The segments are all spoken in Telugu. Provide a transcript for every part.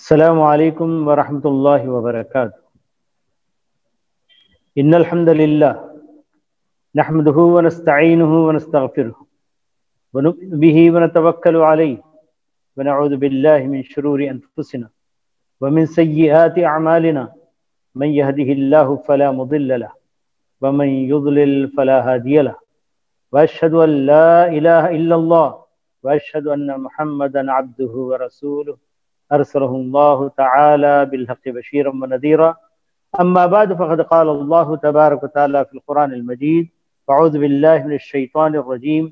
السلام عليكم ورحمة الله وبركاته. إن الحمد لله نحمده ونستعينه ونستغفره ونؤمن به ونتوكل عليه ونعوذ بالله من شرور أنفسنا ومن سيئات أعمالنا. من يهده الله فلا مضل له ومن يضلل فلا هادي له، وأشهد أن لا إله إلا الله وأشهد أن محمدا عبده ورسوله أرسله الله تعالى بالحق بشيرا ونذيرا. أما بعد فقد قال الله تبارك وتعالى في القرآن المجيد: أعوذ بالله من الشيطان الرجيم.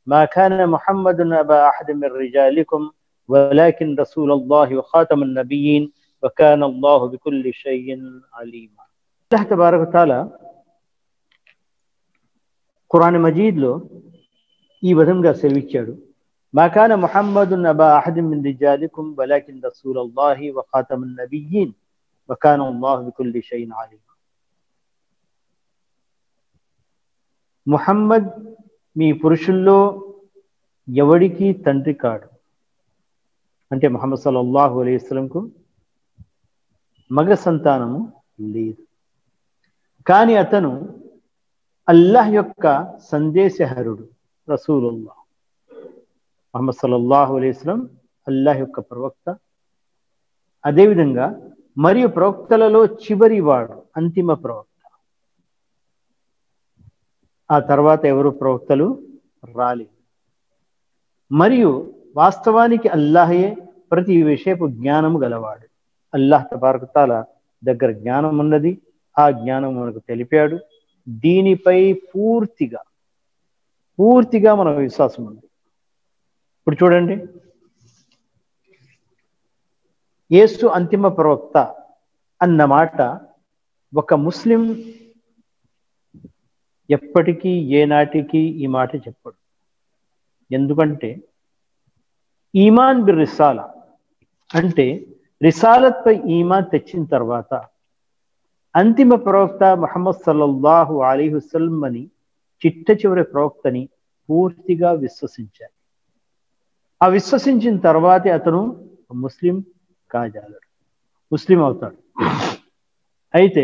ما كان محمد أبا أحد من رجالكم ولكن رسول الله وخاتم النبيين وكان الله بكل شيء عليما. الله تبارك وتعالى ఖురాన్ మజీద్లో ఈ విధంగా సెలవిచ్చాడు: మా కాన ముహమ్మదున్ అబా అహదిన్ మిన్ రిజాలికుమ్ వలాకిన్ రసూలల్లాహి వ ఖాతమున్ నబియ్యీన్ వ కాన అల్లాహు బికుల్లి షైఇన్ అలీమా. ముహమ్మద్ మీ పురుషుల్లో ఎవడికి తండ్రి కాడు, అంటే ముహమ్మద్ సల్లల్లాహు అలైహి వసల్లంకు మగ సంతానము లేదు, కానీ అతను అల్లాహ్ యొక్క సందేశహరుడు, రసూలుల్లాహ్. ముహమ్మద్ సల్లల్లాహు అలైహి వసల్లం అల్లాహ్ యొక్క ప్రవక్త. అదేవిధంగా మరియు ప్రవక్తలలో చివరివాడు, అంతిమ ప్రవక్త. ఆ తర్వాత ఎవరు ప్రవక్తలు రాలేదు. మరియు వాస్తవానికి అల్లాహే ప్రతి విషయపు జ్ఞానము గలవాడు. అల్లాహ్ తబారక తఆలా దగ్గర జ్ఞానం ఉన్నది, ఆ జ్ఞానం మనకు తెలిపాడు. దీనిపై పూర్తిగా మన విశ్వాసం ఉంది. ఇప్పుడు చూడండి, యేసు అంతిమ ప్రవక్త అన్నమాట ఒక ముస్లిం ఎప్పటికీ ఏనాటికి ఈ మాట చెప్పడు. ఎందుకంటే ఈమాన్ బిర్ రిసాలా అంటే రిసాలత్ పై ఈమాన్ తెచ్చిన తర్వాత అంతిమ ప్రవక్త ముహమ్మద్ సల్లల్లాహు అలైహి వసల్లం అని చిట్ట చివరి ప్రవక్తని పూర్తిగా విశ్వసించాలి. ఆ విశ్వసించిన తర్వాతే అతను ముస్లిం కాజాలడు, ముస్లిం అవుతాడు. అయితే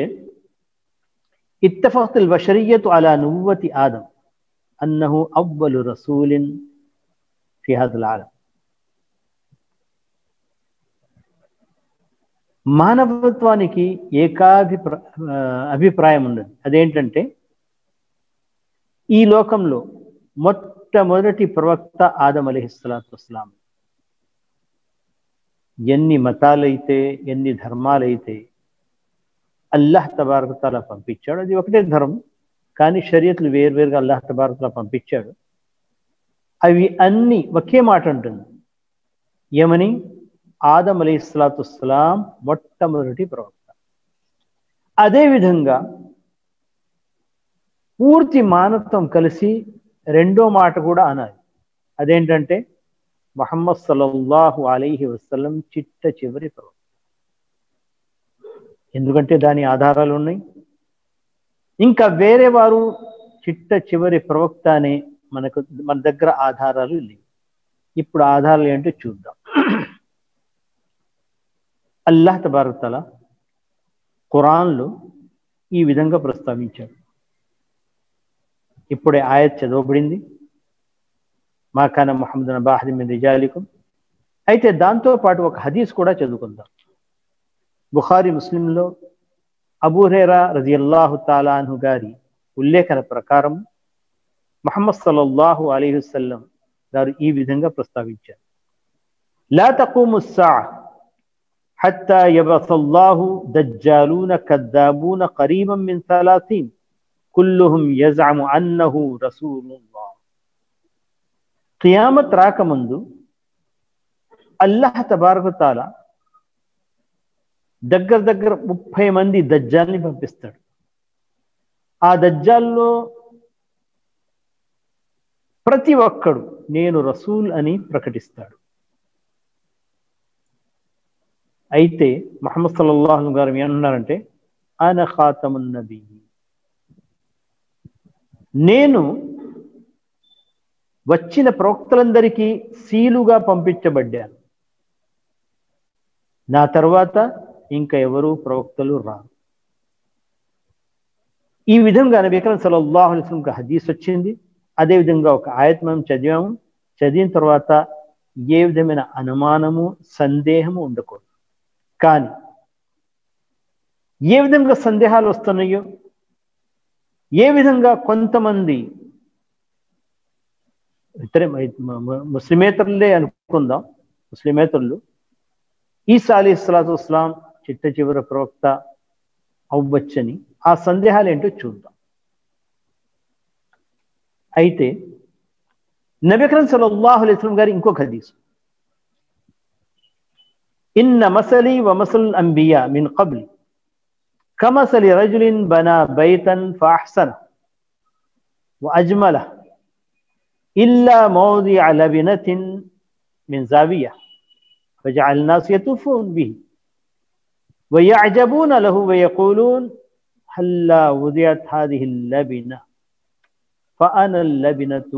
ఇత్తఫaqతల్ బషరియతు అలా నువ్వతి ఆదం అన్నహు అవ్వలు రసూలిన్ ఫీ హాదల్ ఆలం. మానవత్వానికి అభిప్రాయం ఉన్నది. అదేంటంటే ఈ లోకంలో మొట్టమొదటి ప్రవక్త ఆదం అలైహిస్సలాతు వస్సలాం. ఎన్ని మతాలైతే, ఎన్ని ధర్మాలైతే అల్లాహ్ తబారక తఆలా పంపించాడు, అది ఒకటే ధర్మం, కానీ షరియత్లు వేరువేరుగా అల్లాహ్ తబారక తఆలా పంపించాడు. అవి అన్ని ఒకే మాట ఉంటుంది. ఏమని? ఆదం అలైహిస్సలాతు వస్సలాం మొట్టమొదటి ప్రవక్త. అదేవిధంగా పూర్తి మానవత్వం కలిసి రెండో మాట కూడా అనాలి. అదేంటంటే ముహమ్మద్ సల్లల్లాహు అలైహి వసల్లం చిట్ట చివరి ప్రవక్త. ఎందుకంటే దాని ఆధారాలు ఉన్నాయి. ఇంకా వేరే వారు చిట్ట చివరి ప్రవక్త అనే మన దగ్గర ఆధారాలు లేవు. ఇప్పుడు ఆధారాలు ఏంటో చూద్దాం. అల్లాహ్ తబారక తఆలా ఖురాన్లో ఈ విధంగా ప్రస్తావించాడు. ఇప్పుడే ఆయత్ చదవబడింది, మా కాన ముహమ్మదున్ అబా అహదిన్ మిన్ రిజాలికుమ్. అయితే దాంతో పాటు ఒక హదీస్ కూడా చదువుకుందాం. బుఖారీ ముస్లింలో అబూ హురైరా రజియల్లాహు తఆలా అన్హు గారి ఉల్లేఖన ప్రకారం ముహమ్మద్ సల్లల్లాహు అలైహి వసల్లం గారు ఈ విధంగా ప్రస్తావించారు: లా తఖూము స్సాఅ హత్తా యబఅసల్లాహు దజ్జాలూన కద్దాబూన ఖరీబన్ మిన్ 30 కుల్లుహుం యజఅము అన్నహు రసూలుల్లాహ్. కియామత్ రాకముందు అల్లాహ్ తబారక తఆలా దగ్గర 30 మంది దజ్జాల్ని పంపిస్తాడు. ఆ దజ్జాల్లో ప్రతి ఒక్కడు నేను రసూల్ అని ప్రకటిస్తాడు. అయితే ముహమ్మద్ సల్లల్లాహు అలైహి వసల్లం గారు ఏమన్నారంటే, అన ఖాతమున్ నబియ్యీన్, నేను వచ్చిన ప్రవక్తలందరికీ సీలుగా పంపించబడ్డాను. నా తర్వాత ఇంకా ఎవరు ప్రవక్తలు రారు. ఈ విధంగా నబీ అక్రమ్ సల్లల్లాహు అలైహి వసల్లం హదీస్ వచ్చింది. అదేవిధంగా ఒక ఆయత్ మనం చదివాము. చదివిన తర్వాత ఏ విధమైన అనుమానము సందేహము ఉండకూడదు. కానీ ఏ విధంగా సందేహాలు వస్తున్నాయో, ఏ విధంగా కొంతమంది ఇతరే ముస్లిమేతరులే అనుకుందాం, ముస్లిమేతరులు ఈసా అలైహిస్సలాతు వస్సలాం చిట్ట చివరి ప్రవక్త అవ్వచ్చని ఆ సందేహాలు ఏంటో చూద్దాం. అయితే నబీ అక్రమ్ సల్లల్లాహు అలైహి వసల్లం గారి ఇంకొక హదీస్, ఇన్న మసలి వ మసల్ అంబియా మిన్ కబ్లి కమసలి రజులిన్ బనా బైతన్ ఫఅహ్సన వ అజ్మల ఇల్లా మౌదిఅ లబినతిన్ మిన్ జావియా فجعل الناس يطوفون به ويعجبون له ويقولون هلا وضعت هذه اللبنة فأنا اللبنة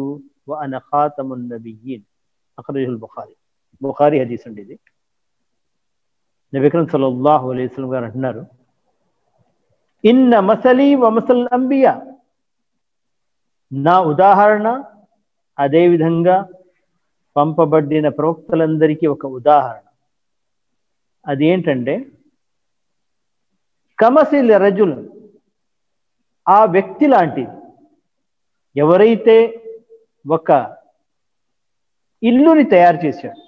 وأنا خاتم النبيين أخرجه البخاري. బుఖారీ హదీస్ అండి ఇది. నబీ అక్రమ్ సల్లల్లాహు అలైహి వసల్లం గారు అంటున్నారు, ఇన్న మసలి వ మసల్ అంబియా, నా ఉదాహరణ అదేవిధంగా పంపబడిన ప్రవక్తలందరికీ ఒక ఉదాహరణ. అదేంటంటే కమసిల్ రజుల్, ఆ వ్యక్తి లాంటిది. ఎవరైతే ఒక ఇల్లుని తయారు చేశాడు,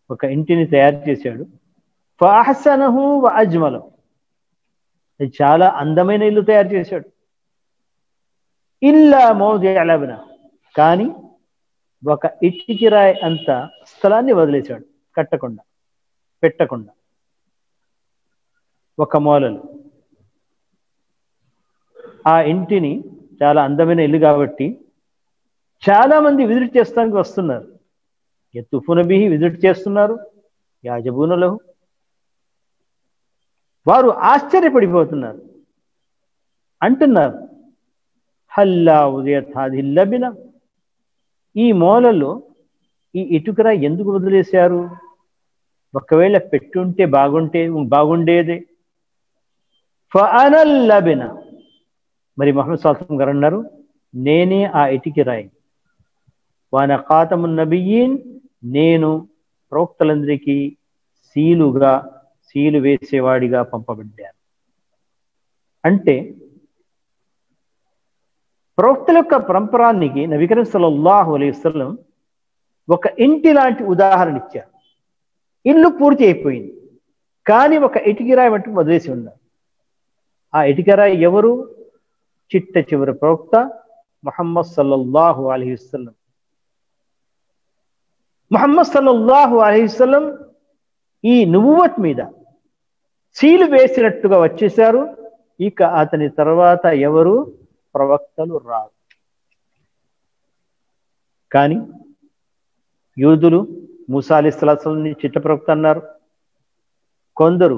ఒక ఇంటిని తయారు చేశాడు, ఫఅహ్సనహు వ అజ్మలహు, అది చాలా అందమైన ఇల్లు తయారు చేశాడు. ఇల్లా మౌదిఅ లబన, కానీ ఒక ఇటుకిరాయి అంత స్థలాన్ని వదిలేశాడు, కట్టకుండా పెట్టకుండా. ఒక మూలలు ఆ ఇంటిని, చాలా అందమైన ఇల్లు కాబట్టి చాలా మంది విజిట్ చేస్తానికి వస్తున్నారు. యతుఫూన బిహి, విజిట్ చేస్తున్నారు. యాజబూన లహు, వారు ఆశ్చర్యపడిపోతున్నారు, అంటున్నారు హల్లా ఉదయత్ హాదిహిల్ లబిన, ఈ మూలలో ఈ ఇటుకరా ఎందుకు వదిలేశారు? ఒకవేళ పెట్టుంటే బాగుండేదే. ఫఅనల్ లబిన, మరి ముహమ్మద్ సల్లల్లాహు అలైహి వసల్లం గారు అన్నారు, నేనే ఆ ఇటుకరాయి. వాన ఖాతమున్ నబియ్యీన్, నేను ప్రవక్తలందరికీ సీలు వేసేవాడిగా పంపబడ్డాను. అంటే ప్రవక్తల యొక్క పరంపరానికి నబీ కరీం సల్లల్లాహు అలైహి వసల్లం ఒక ఇంటి లాంటి ఉదాహరణ ఇచ్చారు. ఇల్లు పూర్తి అయిపోయింది, కానీ ఒక ఇటుకరాయి మటుకు వదిలేసి ఉన్నారు. ఆ ఇటుకరాయి ఎవరు? చిట్ట చివరి ప్రవక్త ముహమ్మద్ సల్లల్లాహు అలైహి వసల్లం. ముహమ్మద్ సల్లల్లాహు అలైహి వసల్లం ఈ నుబువ్వత్ మీద సీలు వేసినట్టుగా వచ్చేశారు. ఇక అతని తర్వాత ఎవరు ప్రవక్తలు రారు. కానీ యూదులు మూసా అలైహిస్సలాతు వస్సలాంని చిట్ట ప్రవక్త అన్నారు. కొందరు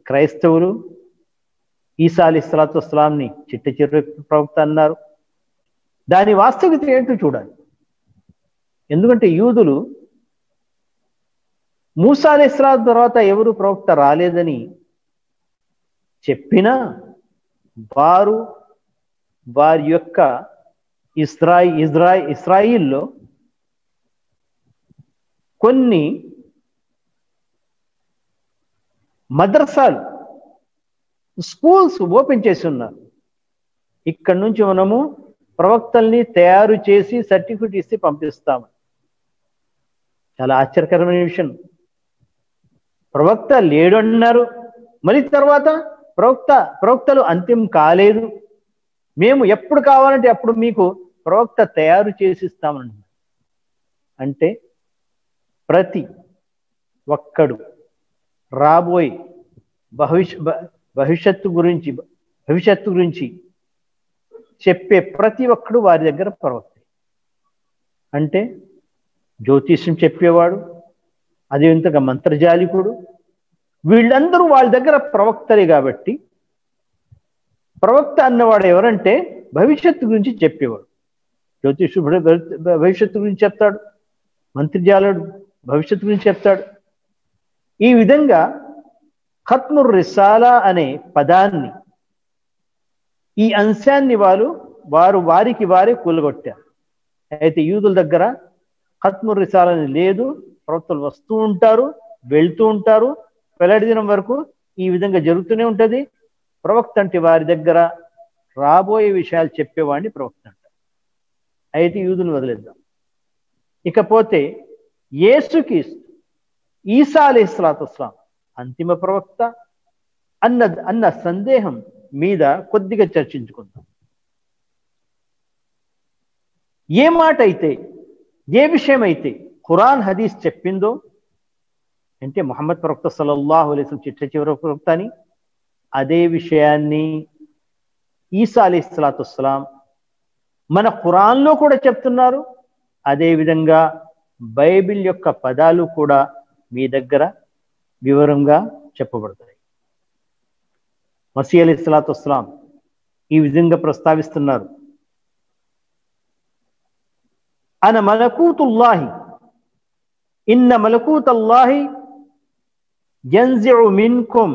క్రైస్తవులు ఈసా అలైహిస్సలాతు వస్సలాంని చిట్ట చివరి ప్రవక్త అన్నారు. దాని వాస్తవికత ఏంటో చూడాలి. ఎందుకంటే యూదులు మూసా అలైహిస్సలాతు తర్వాత ఎవరు ప్రవక్త రాలేదని చెప్పినా వారి యొక్క ఇస్రాయిల్లో కొన్ని మద్రసాలు, స్కూల్స్ ఓపెన్ చేసి ఉన్నారు. ఇక్కడ నుంచి మనము ప్రవక్తల్ని తయారు చేసి సర్టిఫికెట్ ఇస్తే పంపిస్తాము. చాలా ఆశ్చర్యకరమైన విషయం. ప్రవక్త లేడు అన్నారు, మరి తర్వాత ప్రవక్తలు అంత్యం కాలేదు, మేము ఎప్పుడు కావాలంటే అప్పుడు మీకు ప్రవక్త తయారు చేసి ఇస్తామన్నారు. అంటే ప్రతి ఒక్కడు రాబోయే భవిష్యత్తు గురించి చెప్పే ప్రతి ఒక్కడు వారి దగ్గర ప్రవక్త. అంటే జ్యోతిష్యం చెప్పేవాడు, అదేవిధంగా మంత్రజాలికుడు, వీళ్ళందరూ వాళ్ళ దగ్గర ప్రవక్తలే. కాబట్టి ప్రవక్త అన్నవాడు ఎవరంటే భవిష్యత్తు గురించి చెప్పేవాడు. జ్యోతిష్యుడు భవిష్యత్తు గురించి చెప్తాడు, మంత్రజాలుడు భవిష్యత్తు గురించి చెప్తాడు. ఈ విధంగా ఖత్ముర్ రిసాలా అనే పదాన్ని, ఈ అంశాన్ని వారికి వారే కూలగొట్టారు. అయితే యూదుల దగ్గర ఖత్ముర్ రిసాలని లేదు, ప్రవక్తలు వస్తూ ఉంటారు, వెళ్తూ ఉంటారు, వెల్లడి దినం వరకు ఈ విధంగా జరుగుతూనే ఉంటుంది. ప్రవక్త అంటే వారి దగ్గర రాబోయే విషయాలు చెప్పేవాడిని ప్రవక్త అంటారు. అయితే యూదులు వదిలేద్దాం. ఇకపోతే యేసుక్రీస్తు ఈసా అలైహిస్సలాతు వస్సలాం అంతిమ ప్రవక్త అన్న సందేహం మీద కొద్దిగా చర్చించుకుందాం. ఏ మాట అయితే, ఏ విషయం అయితే ఖురాన్ హదీస్ చెప్పిందో, అంటే ముహమ్మద్ ప్రవక్త సల్లల్లాహు అలైహి వసల్లం చిట్ట చివరి ప్రవక్త అని, అదే విషయాన్ని ఈసా అలైహిస్సలాతు వస్సలాం మన ఖురాన్లో కూడా చెప్తున్నారు. అదేవిధంగా బైబిల్ యొక్క పదాలు కూడా మీ దగ్గర వివరంగా చెప్పబడతాయి. మసీహ్ అలైహిస్సలాతు వస్సలాం ఈ విధంగా ప్రస్తావిస్తున్నారు, అన మలకూతుల్లాహి ఇన్న మలకూతల్లాహి యన్జిఉ మిన్కుం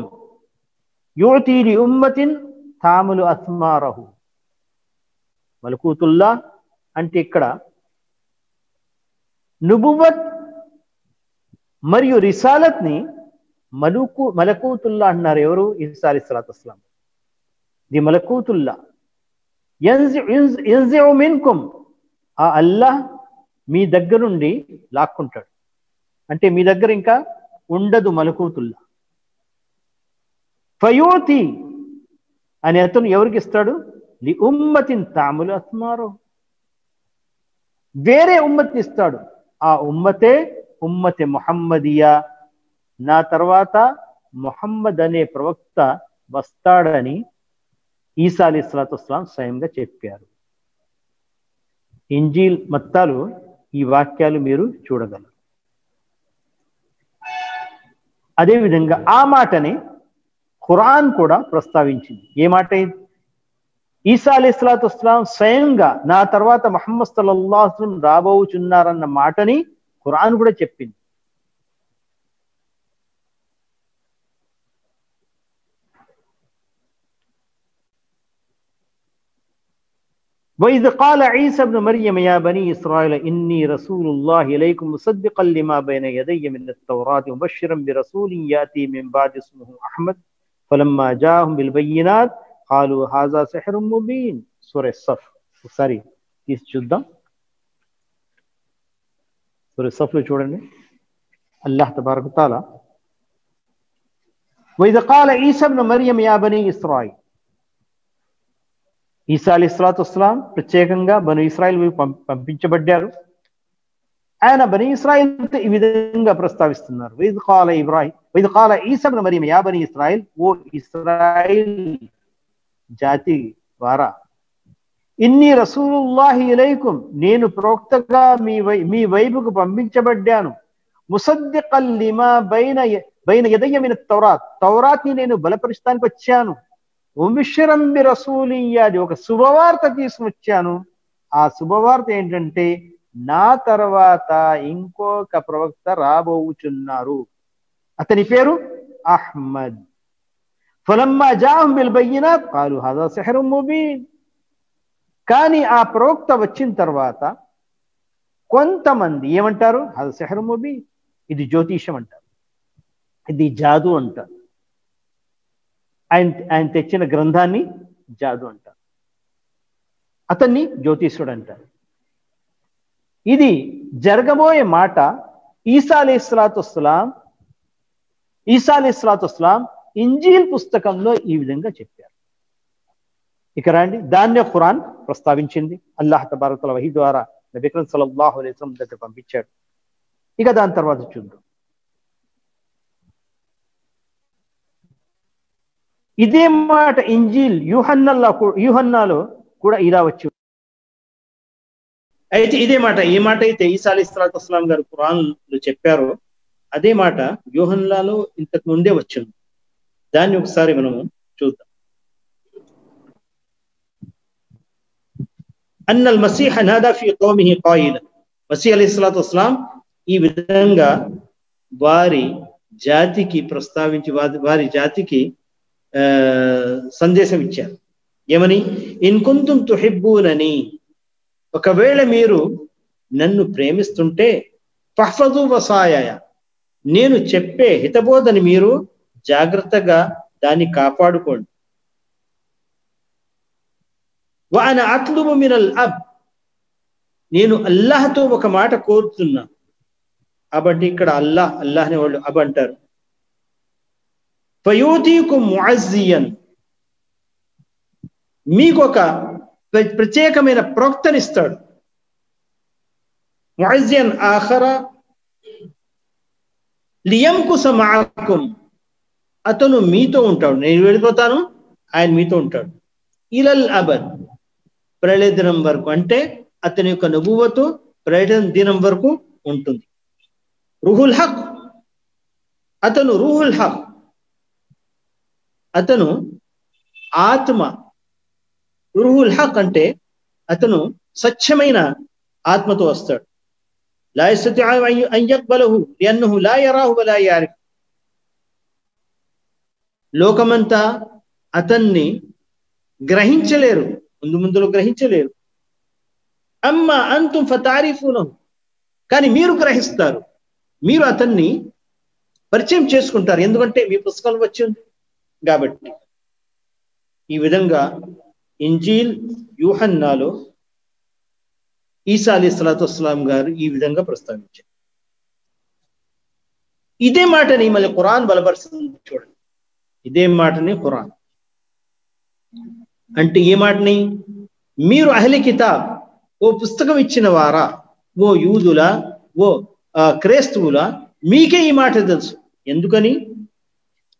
యుతి లి ఉమ్మతిన్ తాములు అస్మారహు. మలకూతుల్లా అంటే ఇక్కడ నుబువ్వత్ మరియు రిసాలత్ని మలకూతుల్లా అన్నారు. ఎవరు? ఈసా అలైహిస్సలాతు వస్సలాం. ది మలకూతుల్లా యన్జిఉ మిన్కుం, ఆ అల్లాహ్ మీ దగ్గర నుండి లాక్కుంటాడు. అంటే మీ దగ్గర ఇంకా ఉండదు మలకూతుల్లా. ఫయూతి అని అతను ఎవరికి ఇస్తాడు? లి ఉమ్మతిన్ తాములు అస్మారహు, వేరే ఉమ్మతిని ఇస్తాడు. ఆ ఉమ్మతే ఉమ్మతే ముహమ్మదియా. నా తర్వాత ముహమ్మద్ అనే ప్రవక్త వస్తాడని ఈసా అలైహిస్సలాతు వస్సలాం స్వయంగా చెప్పారు. ఇంజీల్ మత్తాలు ఈ వాక్యాలు మీరు చూడగలరు. అదేవిధంగా ఆ మాటని ఖురాన్ కూడా ప్రస్తావించింది. ఏ మాట? ఈసా అలైహిస్సలాతు వస్సలాం స్వయంగా నా తర్వాత ముహమ్మద్ సల్లల్లాహు అలైహి వసల్లం రాబోచున్నారన్న మాటని ఖురాన్ కూడా చెప్పింది. وإذ قال عيسى ابن مريم يا بني إسرائيل إني رسول الله إليكم مصدقا لما بين يدي من التوراة مبشرا برسول يأتي من بعد اسمه أحمد فلما جاءهم بالبينات قالوا هذا سحر مبين. سورة الصف. ఒకసారి తీసి చూద్దాం. సూరా సఫ్లో చూడండి. అల్లాహ్ తబారక తఆలా وإذ قال عيسى ابن مريم يا بني إسرائيل, ఈసా అలైహిస్సలాతు వస్సలాం ప్రత్యేకంగా బను ఇస్రాయిల్ పంపించబడ్డారు. ఆయన బనీ ఇస్రాయిల్తో ఈ విధంగా ప్రస్తావిస్తున్నారు. వైద్ కాల ఈసా ఇబ్ను మర్యమ్ యా బనీ ఇస్రాయిల్, ఓ ఇస్రాయిల్ జాతి వారా, ఇన్ని రసూలుల్లాహి ఇలైకుం, నేను ప్రవక్తగా మీ వైపుకు పంపించబడ్డాను. ముసద్దికల్ లిమా బైన యదయ్య మిన తౌరాత్, తౌరాత్ని నేను బలపరుస్తానికి వచ్చాను. ముబష్షిరం బి రసూలియ్యాది, ఒక శుభవార్త తీసుకొచ్చాను. ఆ శుభవార్త ఏంటంటే నా తర్వాత ఇంకొక ప్రవక్త రాబోచున్నారు, అతని పేరు అహ్మద్. ఫలమ్మా జాహుం బిల్ బయ్యినాత్ ఖాలు హదా సిహ్రుం ముబీన్. కానీ ఆ ప్రవక్త వచ్చిన తర్వాత కొంతమంది ఏమంటారు? హదా సిహ్రుం ముబీన్, ఇది జ్యోతిషం అంటారు, ఇది జాదు అంటారు. ఆయన తెచ్చిన గ్రంథాన్ని జాదు అంటారు, అతన్ని జ్యోతిష్యుడు అంటారు. ఇది జరగబోయే మాట ఈసా అలైహిస్సలాతు వస్సలాం ఇంజీల్ పుస్తకంలో ఈ విధంగా చెప్పారు. ఇక రండి, దాన్నే ఖురాన్ ప్రస్తావించింది. అల్లాహ్ తబారక తఆలా వహీ ద్వారా నబీ అక్రమ్ సల్లల్లాహు అలైహి వసల్లం దగ్గర పంపించాడు. ఇక దాని తర్వాత చూద్దాం. ఇదే మాట ఇంజీల్ యూహన్నాలో కూడా ఇలా వచ్చి, అయితే ఇదే మాట, ఏ మాట అయితే ఈసా అలైహిస్సలాతు వస్సలాం గారు ఖురాన్లో చెప్పారో అదే మాట యూహన్నాలో ఇంతకు ముందే వచ్చింది. దాన్ని ఒకసారి మనము చూద్దాం. అన్నల్ మసీహ నాదా ఫీ కౌమిహి ఖాయిలా, మసీహ్ అలైహిస్సలాతు వస్సలాం ఈ విధంగా వారి జాతికి ప్రస్తావించి వారి జాతికి సందేశం ఇచ్చారు. ఏమని? ఇన్ కుంతుం తుహిబ్బూనని, ఒకవేళ మీరు నన్ను ప్రేమిస్తుంటే ఫహ్ఫజు వసాయ, నేను చెప్పే హితబోధని మీరు జాగ్రత్తగా దాన్ని కాపాడుకోండి. వఅన అత్లుబు మినల్ అబ్, నేను అల్లాహ్తో ఒక మాట కోరుతున్నా. అబంటే ఇక్కడ అల్లాహ్ని వాళ్ళు అబ్ అంటారు. ఫయూతీకుం ముఅజ్జియన్, మీకు ఒక ప్రత్యేకమైన ప్రవక్తనిస్తాడు. ముఅజ్జియన్ ఆఖర లియంకుస మఅకుం, అతను మీతో ఉంటాడు. నేను వెళ్ళిపోతాను, ఆయన మీతో ఉంటాడు. ఇలల్ అబద్, ప్రళయ దినం వరకు, అంటే అతని యొక్క నబువతు ప్రళయ దినం వరకు ఉంటుంది. రూహుల్ హక్, అతను రూహుల్ హక్, అతను ఆత్మ. రూహుల్ హక్ అంటే అతను స్వచ్ఛమైన ఆత్మతో వస్తాడు. లా యస్తతిఉ అన్ యక్బలహు లిఅన్నహు లా యరాహు వలా యఅరిఫ్, లోకమంతా అతన్ని గ్రహించలేరు, ముందులో గ్రహించలేరు. అమ్మా అంతుం ఫతారిఫూనహు, కానీ మీరు గ్రహిస్తారు, మీరు అతన్ని పరిచయం చేసుకుంటారు, ఎందుకంటే మీ పుస్తకాలు వచ్చింది కాబట్టి. ఈ విధంగా ఇంజీల్ యూహన్నాలో ఈసా అలైహిస్సలాతు వస్సలాం గారు ఈ విధంగా ప్రస్తావించారు. ఇదే మాటని మళ్ళీ ఖురాన్ బలపరుస్తుంది. చూడండి, ఇదే మాటని ఖురాన్ అంటే ఏ మాటని? మీరు అహ్లీ కితాబ్, ఓ పుస్తకం ఇచ్చిన వారా, ఓ యూదులా, ఓ క్రైస్తవులా, మీకే ఈ మాట తెలుసు. ఎందుకని?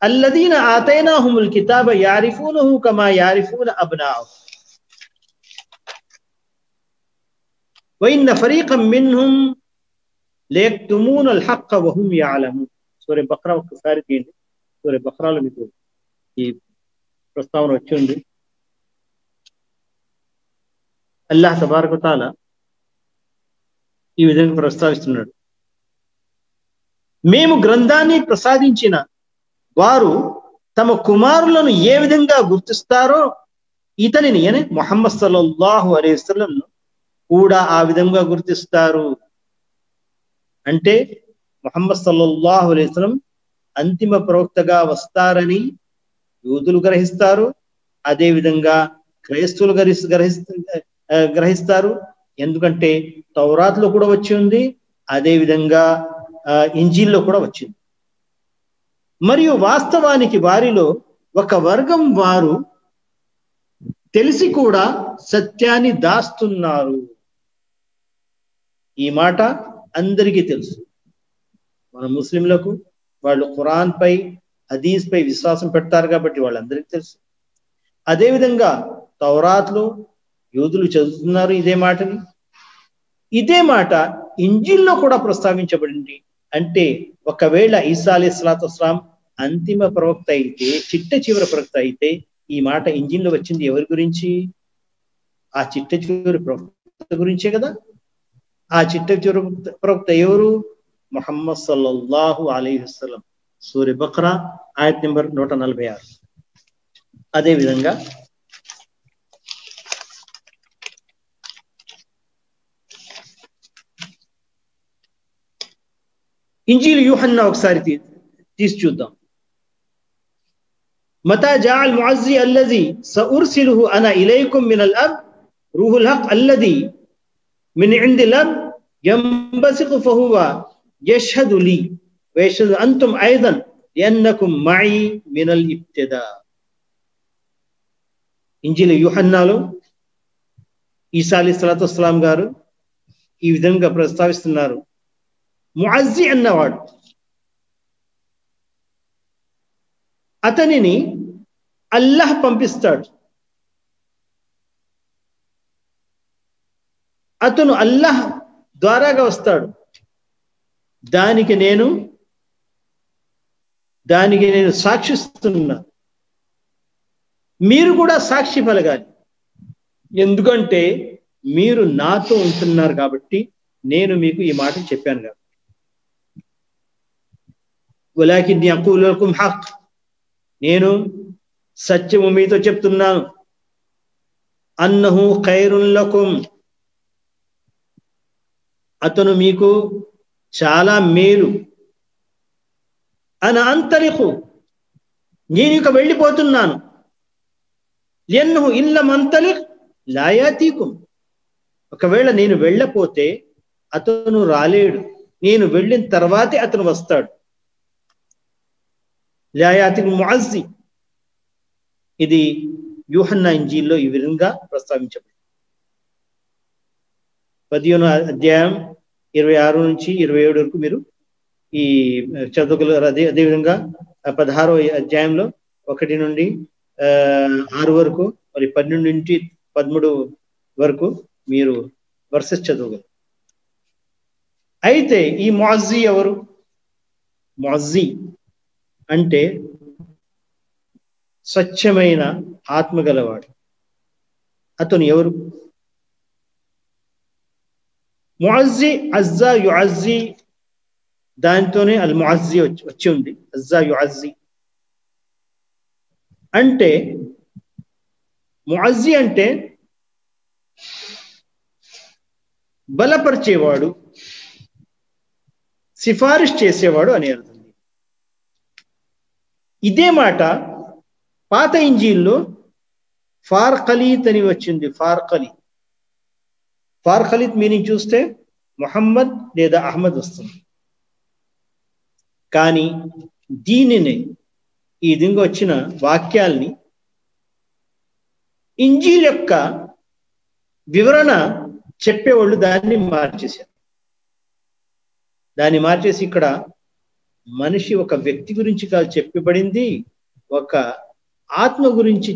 అల్లదీన ఆతైనాహుముల్ కితాబ యారిఫూనహు కమా యారిఫూన అబ్నాహుమ్ వఇన్న ఫరీకం మిన్హుం లయక్తుమూనల్ హక్క వహుం యఅలమూన్. సూరా బక్రా ఒక్కసారి తీయండి. సూరా బక్రాలో మీకు ఈ ప్రస్తావన వచ్చింది. అల్లాహ్ తబారక తఆలా ఈ విధంగా ప్రస్తావిస్తున్నాడు. మేము గ్రంథాన్ని ప్రసాదించిన వారు తమ కుమారులను ఏ విధంగా గుర్తిస్తారో ఇతనిని అని ముహమ్మద్ సల్లల్లాహు అలైహి వసల్లం కూడా ఆ విధంగా గుర్తిస్తారు. అంటే ముహమ్మద్ సల్లల్లాహు అలైహి వసల్లం అంతిమ ప్రవక్తగా వస్తారని యూదులు గ్రహిస్తారు, అదేవిధంగా క్రైస్తవులు గ్రహిస్తారు. ఎందుకంటే తౌరాత్లో కూడా వచ్చి ఉంది, అదేవిధంగా ఇంజీల్లో కూడా వచ్చింది. మరియు వాస్తవానికి వారిలో ఒక వర్గం వారు తెలిసి కూడా సత్యాన్ని దాస్తున్నారు. ఈ మాట అందరికీ తెలుసు. మన ముస్లింలకు వాళ్ళు ఖురాన్ పై, హదీస్ పై విశ్వాసం పెడతారు కాబట్టి వాళ్ళందరికీ తెలుసు. అదేవిధంగా తౌరాత్లో యూదులు చదువుతున్నారు ఇదే మాటని. ఇదే మాట ఇంజీల్లో కూడా ప్రస్తావించబడింది. అంటే ఒకవేళ ఈసా అలైహిస్సలాతు వస్సలాం అంతిమ ప్రవక్త అయితే, చిట్ట చివరి ప్రవక్త అయితే, ఈ మాట ఇంజీల్లో వచ్చింది ఎవరి గురించి? ఆ చిట్ట చివరి ప్రవక్త గురించే కదా. ఆ చిట్ట చివరి ప్రవక్త ఎవరు? ముహమ్మద్ సల్లల్లాహు అలైహి వసల్లం. సూరా బక్రా ఆయత్ నెంబర్ 146. అదేవిధంగా ఇంజీల్ యూహన్నా ఒకసారి తీసి చూద్దాం. మతా జాఅల్ ముఅజ్జి అల్లజీ సఉర్సిలుహు అనా ఇలైకుం మినల్ అబ్ రూహుల్ హక్ అల్లజీ మిన్ ఇందిల్ అబ్ యంబసిఖు ఫహువ యష్హదు లీ వయష్హదు అంతుం ఐదన్ లిఅన్నకుం మఈ మినల్ ఇబ్తిదా. ఇంజీల్ యూహన్నాలో ఈసా అలైహిస్సలాతు వస్సలాం గారు ఈ విధంగా ప్రస్తావిస్తున్నారు. ముఅజ్జి అన్నవాడు, అతనిని అల్లాహ్ పంపిస్తాడు. అతను అల్లాహ్ ద్వారాగా వస్తాడు. దానికి నేను సాక్షిస్తున్నా. మీరు కూడా సాక్షి పలగాలి, ఎందుకంటే మీరు నాతో ఉంటున్నారు కాబట్టి నేను మీకు ఈ మాట చెప్పాను కాబట్టి. వలాకిన్ని అఖూలు లకుం హక్, నేను సత్యము మీతో చెప్తున్నాను. అన్నహు ఖైరున్ లకుం, అతను మీకు చాలా మేలు. అన అంతరిఖు, నేను ఇక వెళ్ళిపోతున్నాను. లియన్నహు ఇల్లం అంతలిఖ్ లా యాతీకుం, ఒకవేళ నేను వెళ్ళపోతే అతను రాలేడు, నేను వెళ్ళిన తర్వాతే అతను వస్తాడు. లా యాతీకుం ముఅజ్జి, ఇది యూహన్నా ఇంజీల్లో ఈ విధంగా ప్రస్తావించబడింది. 15వ అధ్యాయం 26 నుంచి 27 వరకు మీరు ఈ చదువుగలరు. అదేవిధంగా 16వ అధ్యాయంలో 1 నుండి 6 వరకు, మరి 12 నుంచి 13 వరకు మీరు వర్సెస్ చదవగలరు. అయితే ఈ ముఅజ్జి ఎవరు? ముఅజ్జి అంటే స్వచ్ఛమైన ఆత్మ గలవాడు. అతను ఎవరు? ముఅజ్జి అజ్జా యుఅజ్జి, దానితోనే అల్ ముఅజ్జి వచ్చి ఉంది. అజ్జా యుఅజ్జి అంటే, ముఅజ్జి అంటే బలపరిచేవాడు, సిఫారిష్ చేసేవాడు అని అర్థం. ఇదే మాట పాత ఇంజీల్లో ఫార్ఖలీత్ అని వచ్చింది. ఫార్ఖలీత్ మీనింగ్ చూస్తే ముహమ్మద్ లేదా అహ్మద్ వస్తుంది. కానీ దీనిని, ఈ విధంగా వచ్చిన వాక్యాల్ని ఇంజీల్ యొక్క వివరణ చెప్పేవాళ్ళు దాన్ని మార్చేశారు. దాన్ని మార్చేసి ఇక్కడ మనిషి ఒక వ్యక్తి గురించి కాదు చెప్పబడింది, ఒక ఆత్మ గురించి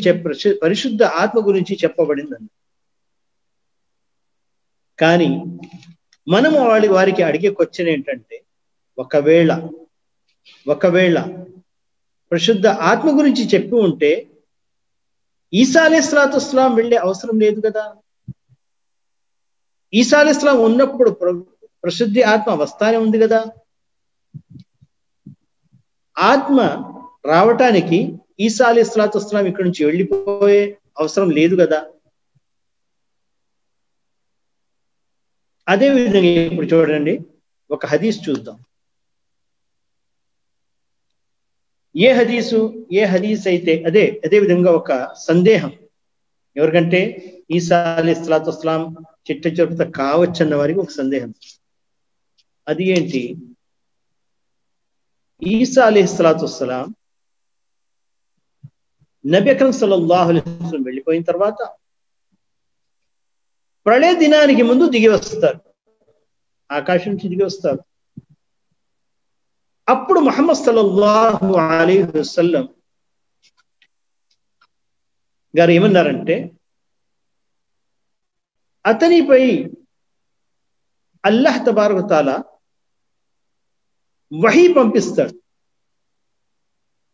పరిశుద్ధ ఆత్మ గురించి చెప్పబడింది. కానీ మనము వారికి అడిగే క్వశ్చన్ ఏంటంటే, ఒకవేళ పరిశుద్ధ ఆత్మ గురించి చెప్పి ఉంటే ఈసా అలైహిస్సలాతు వస్సలాం వెళ్ళే అవసరం లేదు కదా. ఈసా అలైహిస్సలాం ఉన్నప్పుడు పరిశుద్ధ ఆత్మ వస్తానే ఉంది కదా. ఆత్మ రావటానికి ఈసా అలైహిస్సలాతు వస్సలాం ఇక్కడి నుంచి వెళ్ళిపోయే అవసరం లేదు కదా. అదే విధంగా ఇప్పుడు చూడండి, ఒక హదీస్ చూద్దాం. ఏ హదీస్ అయితే అదే విధంగా ఒక సందేహం ఎవరికంటే ఈసా అలైహిస్సలాతు వస్సలాం చిట్ట చివరిత కావచ్చన్న వారికి ఒక సందేహం. అది ఏంటి? ఈసా అలైహిస్సలాతు వస్సలాం నబీ అక్రమ్ సల్లల్లాహు అలైహి వసల్లం వెళ్ళిపోయిన తర్వాత ప్రళయ దినానికి ముందు దిగి వస్తారు, ఆకాశం నుంచి దిగి వస్తారు. అప్పుడు ముహమ్మద్ సల్లల్లాహు అలైహి వసల్లం గారు ఏమన్నారంటే, అతనిపై అల్లాహ్ తబారక తాలా వహీ పంపిస్తాడు.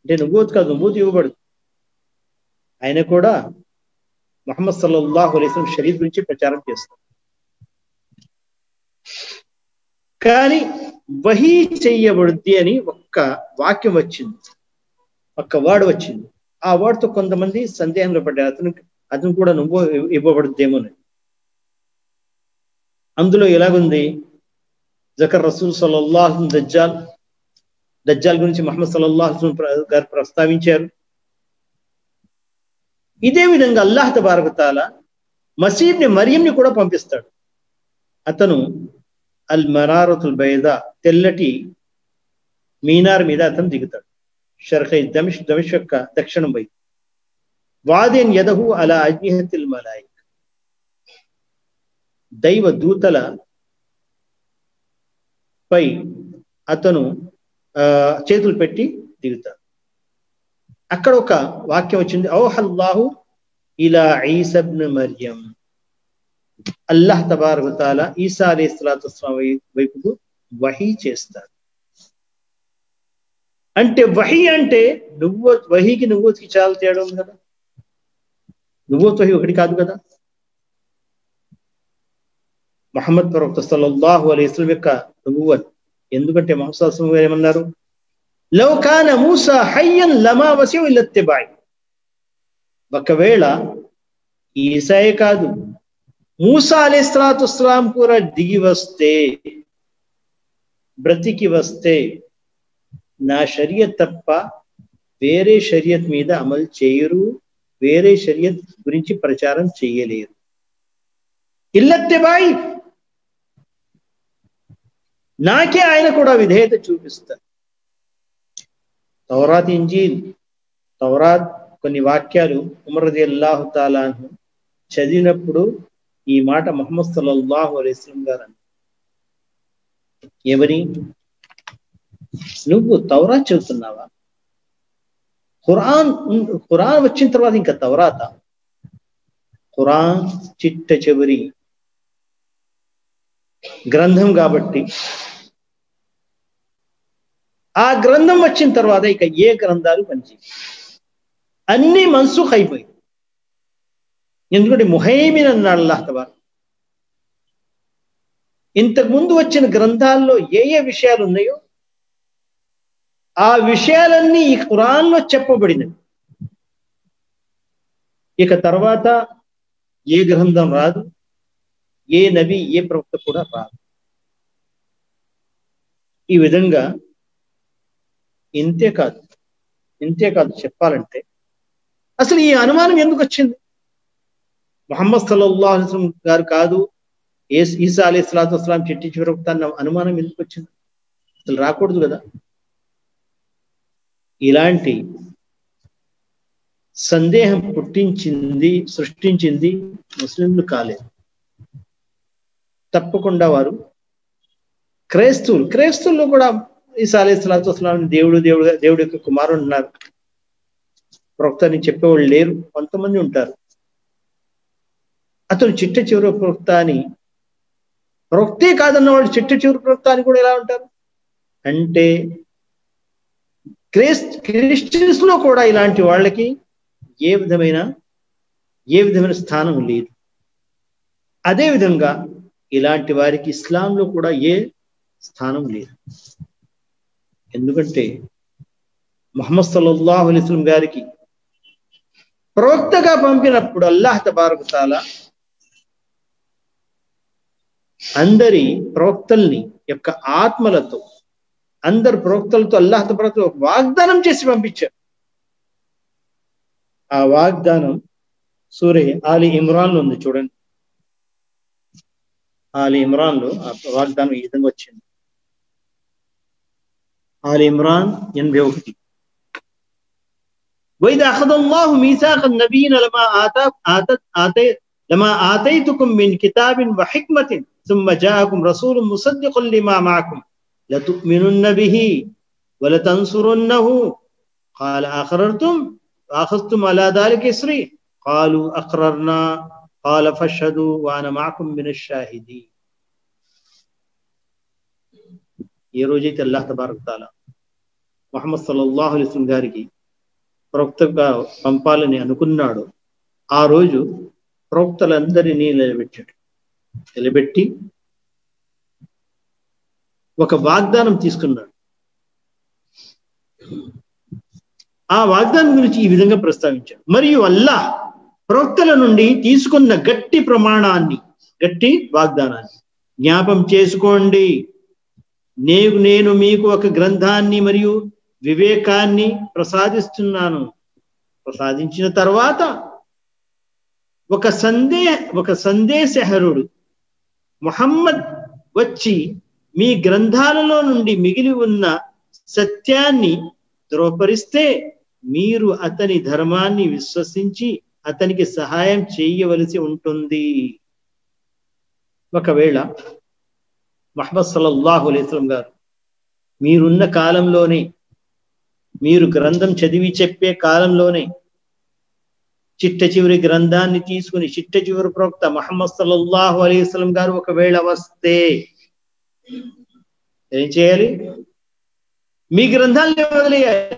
అంటే నుబూత్ కాదు, నుబూత్ ఇవ్వబడదు. ఆయన కూడా ముహమ్మద్ సల్లల్లాహు అలైహి వసల్లం షరీయత్ గురించి ప్రచారం చేస్తాడు. కానీ వహీ చెయ్యబడుద్ది అని ఒక్క వాక్యం వచ్చింది, ఒక్క వర్డ్ వచ్చింది. ఆ వర్డ్తో కొంతమంది సందేహంలో పడ్డారు, అతను కూడా నువ్వు ఇవ్వబడుద్దేమోనని. అందులో ఎలాగుంది? జకర్ రసూల్ సల్లల్లాహు దజ్జాల్ గురించి ముహమ్మద్ సల్లల్లాహు అలైహి వసల్లం గారు ప్రస్తావించారు. ఇదే విధంగా అల్లాహ్ తబారక తాలా మసీహ్ని మరియంని కూడా పంపిస్తాడు. అతను అల్ మరారతుల్ బైదా, తెల్లటి మీనార్ మీద అతను దిగుతాడు. షర్ఖై దమిష్ యొక్క దక్షిణం వైపు. వాదేన్ యదహు అలా అజ్నిహతిల్ మలాయిక్, దైవ దూతల పై అతను చేతులు పెట్టి దిగుతాడు. అక్కడ ఒక వాక్యం వచ్చింది, ఔహల్లాహు ఇలా ఈసా ఇబ్న్ మర్యం, అల్లాహ్ తబారక తాలా ఈసా అలైహిస్సలాతు వస్సలాం వైపుకు వహీ చేస్తాడు. అంటే వహీ అంటే వహీకి నువ్వుకి చాలా తేడా ఉంది కదా. నువ్వుత్ వహీ ఒకటి కాదు కదా. ముహమ్మద్ ప్రవక్త సల్లల్లాహు అలైహి వసల్లం యొక్క నుబువ్వత్, ఎందుకంటే ముహమ్మద్ సల్లల్లాహు అలైహి వసల్లం ఏమన్నారు? లౌ కాన మూసా హయ్యన్ లమా వసియు ఇల్ల ఇత్తిబాయి. ఒకవేళ ఈసాయే కాదు, మూసా అలైహిస్సలాతు వస్సలాం కూడా దిగి వస్తే, బ్రతికి వస్తే, నా షరియత్ తప్ప వేరే షరియత్ మీద అమలు చేయరు, వేరే షరియత్ గురించి ప్రచారం చేయలేరు. ఇల్లత్తిబాయి, నాకే ఆయన కూడా విధేయత చూపిస్తారు. తౌరాత్, ఇంజీల్, తౌరాత్ కొన్ని వాక్యాలు ఉమర్ రదియల్లాహు తాలా అన్హు చదివినప్పుడు ఈ మాట ముహమ్మద్ సల్లల్లాహు అలైహి వసల్లం గారు అన్నారు. ఎవరి? నువ్వు తౌరాత్ చదువుతున్నావా? ఖురాన్ వచ్చిన తర్వాత ఇంకా తౌరాత? ఖురాన్ చిట్ట చివరి గ్రంథం కాబట్టి ఆ గ్రంథం వచ్చిన తర్వాత ఇక ఏ గ్రంథాలు పనిచేయవు, అన్నీ మన్సుఖ్ అయిపోయి. ఎందుకంటే ముహైమిన్ అన్నాడు అల్లాహ్ తబారక్. ఇంతకు ముందు వచ్చిన గ్రంథాల్లో ఏ ఏ విషయాలు ఉన్నాయో ఆ విషయాలన్నీ ఈ ఖురాన్లో చెప్పబడినవి. ఇక తర్వాత ఏ గ్రంథం రాదు, ఏ నబి, ఏ ప్రవక్త కూడా రాదు. ఈ విధంగా ఇంతే కాదు చెప్పాలంటే అసలు ఈ అనుమానం ఎందుకు వచ్చింది? ముహమ్మద్ సల్లల్లాహు అలైహి వసల్లం గారు కాదు, ఈసా అలైహిస్సలాతు వస్సలాం చిట్టి చివరకు అన్న అనుమానం ఎందుకు వచ్చింది? అసలు రాకూడదు కదా. ఇలాంటి సందేహం సృష్టించింది ముస్లింలు కాలేదు. తప్పకుండా వారు క్రైస్తవులు కూడా ఈసా అలైహిస్సలాతు వస్సలాం దేవుడి యొక్క కుమారుడు ఉన్నారు, ప్రవక్త అని చెప్పేవాళ్ళు లేరు, కొంతమంది ఉంటారు. అతను చిట్ట చివరి ప్రవక్త అని, ప్రవక్తే కాదన్న వాళ్ళు చిట్ట చివరి ప్రవక్త అని కూడా ఎలా ఉంటారు? అంటే క్రిస్టియన్స్ లో కూడా ఇలాంటి వాళ్ళకి ఏ విధమైన స్థానం లేదు. అదేవిధంగా ఇలాంటి వారికి ఇస్లాంలో కూడా ఏ స్థానం లేదు. ఎందుకంటే ముహమ్మద్ సల్లల్లాహు అలైహి వసల్లం గారికి ప్రవక్తగా పంపినప్పుడు అల్లాహ్ తబారక తాలా అందరి ప్రవక్తల్ని యొక్క ఆత్మలతో, అందరు ప్రవక్తలతో అల్లాహ్ తబారక తాలా వాగ్దానం చేసి పంపించారు. ఆ వాగ్దానం సూరహ్ ఆలి ఇమ్రాన్ లో ఉంది, చూడండి. ఆలి ఇమ్రాన్ లో ఆ వాగ్దానం ఈ విధంగా వచ్చింది. ఆలి ఇమ్రాన్ 81. وإذا أخذ الله ميثاق النبيين لما آتيتكم من كتاب وحكمة ثم جاءكم رسول مصدق لما معكم لتؤمنن به ولتنصرنه قال أقررتم وأخذتم على ذلك إصري قالوا أقررنا قال فاشهدوا وأنا معكم من الشاهدين. ఈ రోజైతే అల్లాహ్ తబారక తాలా ముహమ్మద్ సల్లల్లాహు అలైహి వసల్లం గారికి ప్రవక్తగా పంపాలని అనుకున్నాడు, ఆ రోజు ప్రవక్తలందరినీ నిలబెట్టి ఒక వాగ్దానం తీసుకున్నాడు. ఆ వాగ్దానం గురించి ఈ విధంగా ప్రస్తావించాడు. మరియు అల్లాహ్ ప్రవక్తల నుండి తీసుకున్న గట్టి వాగ్దానాన్ని జ్ఞాపం చేసుకోండి. నేను మీకు ఒక గ్రంథాన్ని మరియు వివేకాన్ని ప్రసాదిస్తున్నాను. ప్రసాదించిన తర్వాత ఒక సందేశహరుడు ముహమ్మద్ వచ్చి మీ గ్రంథాలలో నుండి మిగిలి ఉన్న సత్యాన్ని ధృవపరిస్తే మీరు అతని ధర్మాన్ని విశ్వసించి అతనికి సహాయం చేయవలసి ఉంటుంది. ఒకవేళ ముహమ్మద్ సల్లల్లాహు అలైహి వసల్లం గారు మీరున్న కాలంలోనే, మీరు గ్రంథం చదివి చెప్పే కాలంలోనే చిట్ట చివరి గ్రంథాన్ని తీసుకుని చిట్ట చివరి ప్రవక్త ముహమ్మద్ సల్లల్లాహు అలైహి వసల్లం గారు ఒకవేళ వస్తే ఏం చేయాలి? మీ గ్రంథాలని వదిలేయాలి,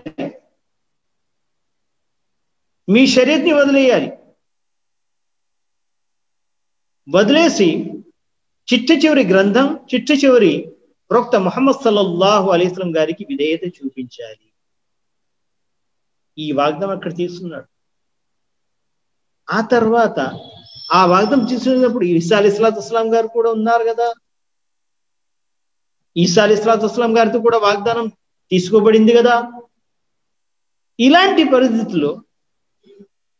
మీ షరీయత్ని వదిలేయాలి. వదిలేసి చిట్ట చివరి గ్రంథం, చిట్ట చివరి ప్రవక్త ముహమ్మద్ సల్లల్లాహు అలైహి వసల్లం గారికి విధేయత చూపించాలి. ఈ వాగ్దానం అక్కడ తీసుకున్నాడు. ఆ తర్వాత ఆ వాగ్దానం తీసుకున్నప్పుడు ఈసా అలైహిస్సలాతు వస్సలాం గారు కూడా ఉన్నారు కదా. ఈసా అలైహిస్సలాతు వస్సలాం గారితో కూడా వాగ్దానం తీసుకోబడింది కదా. ఇలాంటి పరిస్థితుల్లో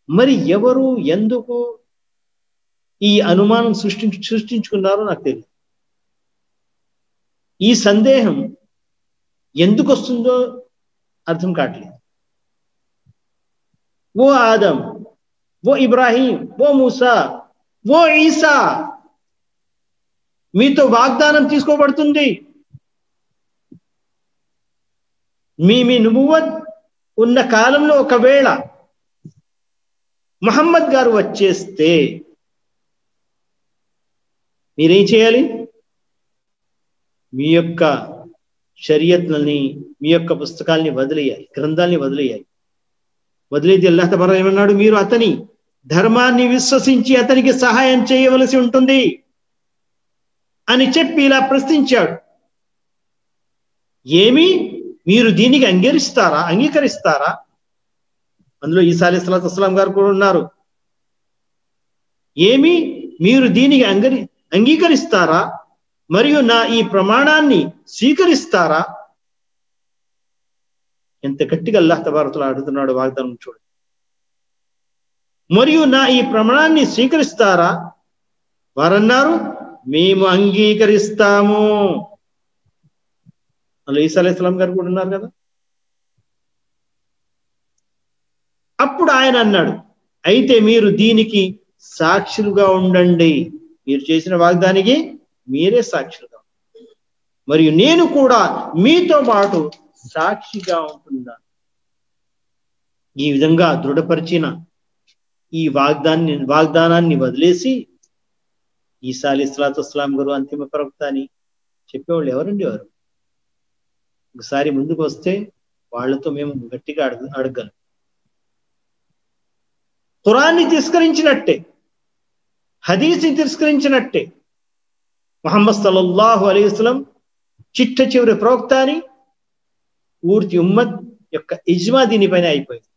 మరి ఎవరు ఎందుకు ఈ అనుమానం సృష్టించుకున్నారో నాకు తెలియదు. ఈ సందేహం ఎందుకు వస్తుందో అర్థం కావట్లేదు. ఓ ఆదం, ఓ ఇబ్రాహీం, ఓ మూసా, ఓ ఈసా, మీతో వాగ్దానం తీసుకోబడుతుంది. మీ నుబువ్వత్ ఉన్న కాలంలో ఒకవేళ ముహమ్మద్ గారు వచ్చేస్తే మీరేం చేయాలి? మీ యొక్క షరియత్లని, మీ యొక్క పుస్తకాల్ని వదిలేయాలి, గ్రంథాలని వదిలేయాలి. వదిలేది అల్లాహ్ తబారక్ ఏమన్నాడు? మీరు అతని ధర్మాన్ని విశ్వసించి అతనికి సహాయం చేయవలసి ఉంటుంది అని చెప్పి ఇలా ప్రశ్నించాడు. ఏమి మీరు దీనికి అంగీకరిస్తారా? అందులో ఈసా అలైహిస్సలాతు వస్సలాం గారు కూడా ఉన్నారు. ఏమి మీరు దీనికి అంగీకరిస్తారా మరియు నా ఈ ప్రమాణాన్ని స్వీకరిస్తారా? ఎంత గట్టిగా అల్లాహ్ తబారక్ అడుగుతున్నాడు వాగ్దానం చూడండి. మరియు నా ఈ ప్రమాణాన్ని స్వీకరిస్తారా? వారన్నారు, మేము అంగీకరిస్తాము. అందులో ఈసా అలైహిస్సలాం గారు కూడా ఉన్నారు కదా. అప్పుడు ఆయన అన్నాడు, అయితే మీరు దీనికి సాక్షులుగా ఉండండి. మీరు చేసిన వాగ్దానికి మీరే సాక్షులుగా ఉండండి. మరియు నేను కూడా మీతో పాటు సాక్షిగా ఉంటున్నాను. ఈ విధంగా దృఢపరిచిన ఈ వాగ్దానాన్ని వదిలేసి ఈసా అలైహిస్సలాతు వస్సలాం గారు అంతిమ ప్రవక్త అని చెప్పేవాళ్ళు ఎవరండి? వారు ఒకసారి ముందుకు వస్తే వాళ్ళతో మేము గట్టిగా అడగలం. ఖురాన్ని తిరస్కరించినట్టే, హదీస్ని తిరస్కరించినట్టే ముహమ్మద్ సల్లల్లాహు అలైహి వసల్లం చిట్ట చివరి ప్రవక్త అని పూర్తి ఉమ్మత్ యొక్క ఇజ్మా దీనిపైన అయిపోయింది.